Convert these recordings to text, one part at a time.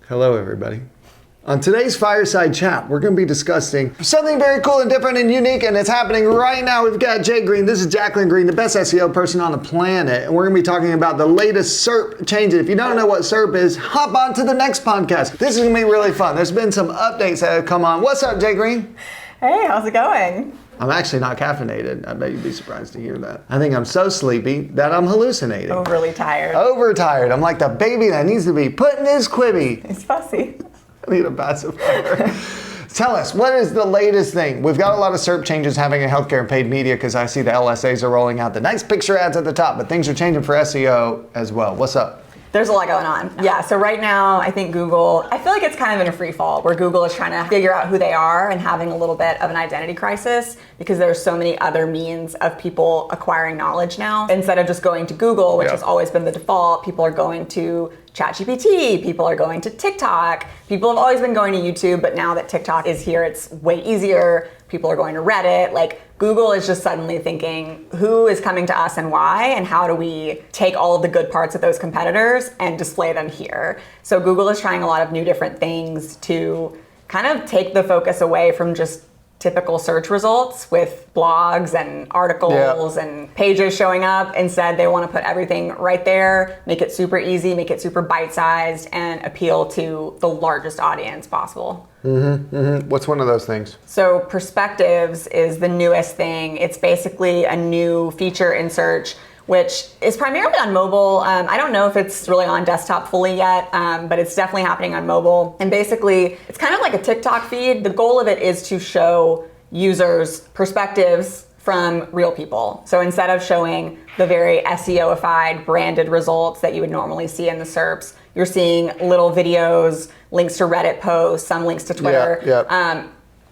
Hello, everybody. On today's Fireside Chat, we're going to be discussing something very cool and different and unique, and it's happening right now. We've got Jay Green. This is Jacqueline Green, the best SEO person on the planet, and we're going to be talking about the latest SERP changes. If you don't know what SERP is, hop on to the next podcast. This is going to be really fun. There's been some updates that have come on. What's up, Jay Green? Hey, how's it going? I'm actually not caffeinated. I bet you'd be surprised to hear that. I think I'm so sleepy that I'm hallucinating. Overly tired. Overtired. I'm like the baby that needs to be put in his Quibi. It's fussy. I need a pacifier. Tell us, what is the latest thing? We've got a lot of SERP changes happening in healthcare and paid media because I see the LSAs are rolling out the nice picture ads at the top, but things are changing for SEO as well. What's up? There's a lot going on. Yeah, so right now, I think Google, I feel like it's kind of in a free fall where Google is trying to figure out who they are and having a little bit of an identity crisis because there's so many other means of people acquiring knowledge now. Instead of just going to Google, which has always been the default, people are going to ChatGPT, people are going to TikTok, people have always been going to YouTube, but now that TikTok is here, it's way easier. People are going to Reddit. Like, Google is just suddenly thinking, who is coming to us and why, and how do we take all of the good parts of those competitors and display them here? So Google is trying a lot of new different things to kind of take the focus away from just typical search results with blogs and articles and pages showing up. Instead, they want to put everything right there, make it super easy, make it super bite-sized, and appeal to the largest audience possible. What's one of those things? So Perspectives is the newest thing. It's basically a new feature in search, which is primarily on mobile. I don't know if it's really on desktop fully yet, but it's definitely happening on mobile. And basically, it's kind of like a TikTok feed. The goal of it is to show users perspectives from real people. So instead of showing the very SEO-ified branded results that you would normally see in the SERPs, you're seeing little videos, links to Reddit posts, some links to Twitter.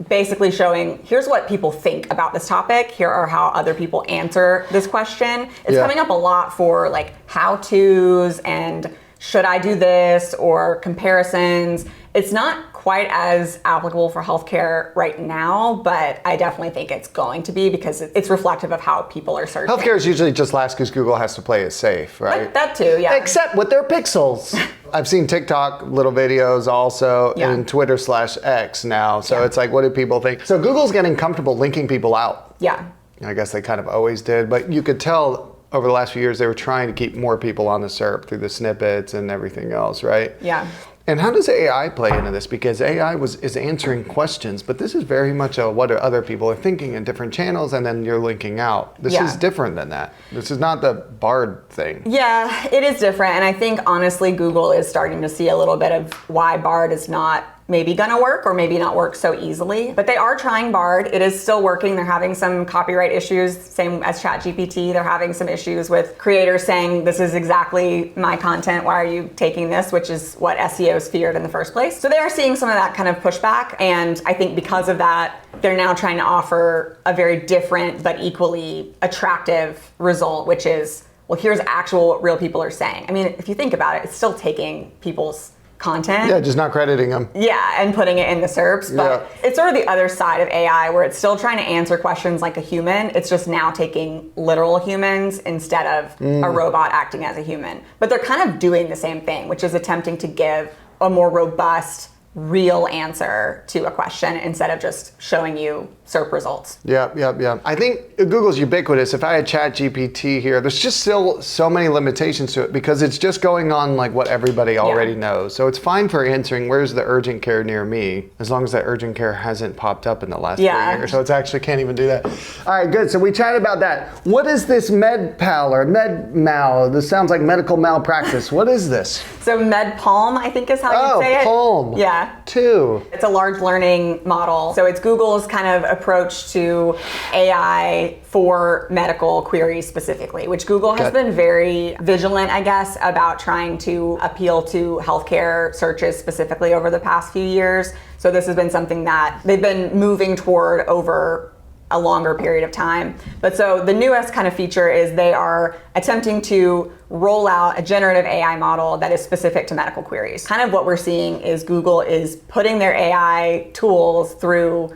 Basically showing, here's what people think about this topic, here are how other people answer this question. It's coming up a lot for like how-tos and should I do this or comparisons. It's not quite as applicable for healthcare right now, but I definitely think it's going to be because it's reflective of how people are searching. Healthcare is usually just last because Google has to play it safe, right? That too, yeah. Except with their pixels. I've seen TikTok little videos also and Twitter/X now. So it's like, what do people think? So Google's getting comfortable linking people out. Yeah. I guess they kind of always did, but you could tell over the last few years they were trying to keep more people on the SERP through the snippets and everything else, right? Yeah. And how does AI play into this? Because AI is answering questions, but this is very much a what other people are thinking in different channels, and then you're linking out. This is different than that. This is not the Bard thing. Yeah, it is different, and I think honestly Google is starting to see a little bit of why Bard is not maybe gonna work or maybe not work so easily. But they are trying Bard. It is still working. They're having some copyright issues, same as ChatGPT. They're having some issues with creators saying, this is exactly my content, why are you taking this? Which is what SEOs feared in the first place. So they are seeing some of that kind of pushback. And I think because of that, they're now trying to offer a very different but equally attractive result, which is, well, here's actual what real people are saying. I mean, if you think about it, it's still taking people's content. Yeah, just not crediting them. Yeah, and putting it in the SERPs. But it's sort of the other side of AI where it's still trying to answer questions like a human. It's just now taking literal humans instead of a robot acting as a human. But they're kind of doing the same thing, which is attempting to give a more robust, real answer to a question instead of just showing you SERP results. Yeah. I think Google's ubiquitous. If I had ChatGPT here, there's just still so many limitations to it because it's just going on like what everybody already knows. So it's fine for answering where's the urgent care near me, as long as that urgent care hasn't popped up in the last 3 years. So it's actually can't even do that. All right, good. So we chatted about that. What is this MedPal or MedMal? This sounds like medical malpractice. What is this? So MedPalm, I think is how you say it. Palm. Yeah. It's a large learning model. So it's Google's kind of approach to AI for medical queries specifically, which Google has been very vigilant, I guess, about trying to appeal to healthcare searches specifically over the past few years. So this has been something that they've been moving toward over a longer period of time. But so the newest kind of feature is they are attempting to roll out a generative AI model that is specific to medical queries. Kind of what we're seeing is Google is putting their AI tools through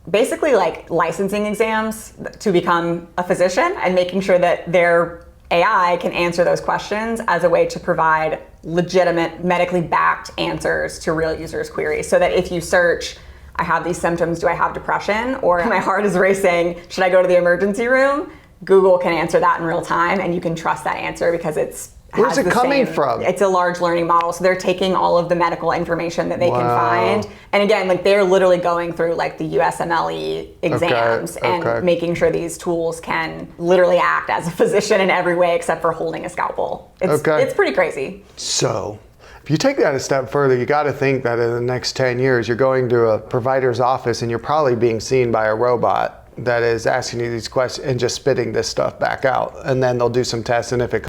basically like licensing exams to become a physician and making sure that their AI can answer those questions as a way to provide legitimate, medically backed answers to real users' queries. So that if you search, I have these symptoms, do I have depression? Or my heart is racing, should I go to the emergency room? Google can answer that in real time, and you can trust that answer because where's it coming from? It's a large learning model. So they're taking all of the medical information that they can find. And again, like they're literally going through like the USMLE exams and making sure these tools can literally act as a physician in every way except for holding a scalpel. It's pretty crazy. So if you take that a step further, you got to think that in the next 10 years, you're going to a provider's office and you're probably being seen by a robot that is asking you these questions and just spitting this stuff back out. And then they'll do some tests, and if it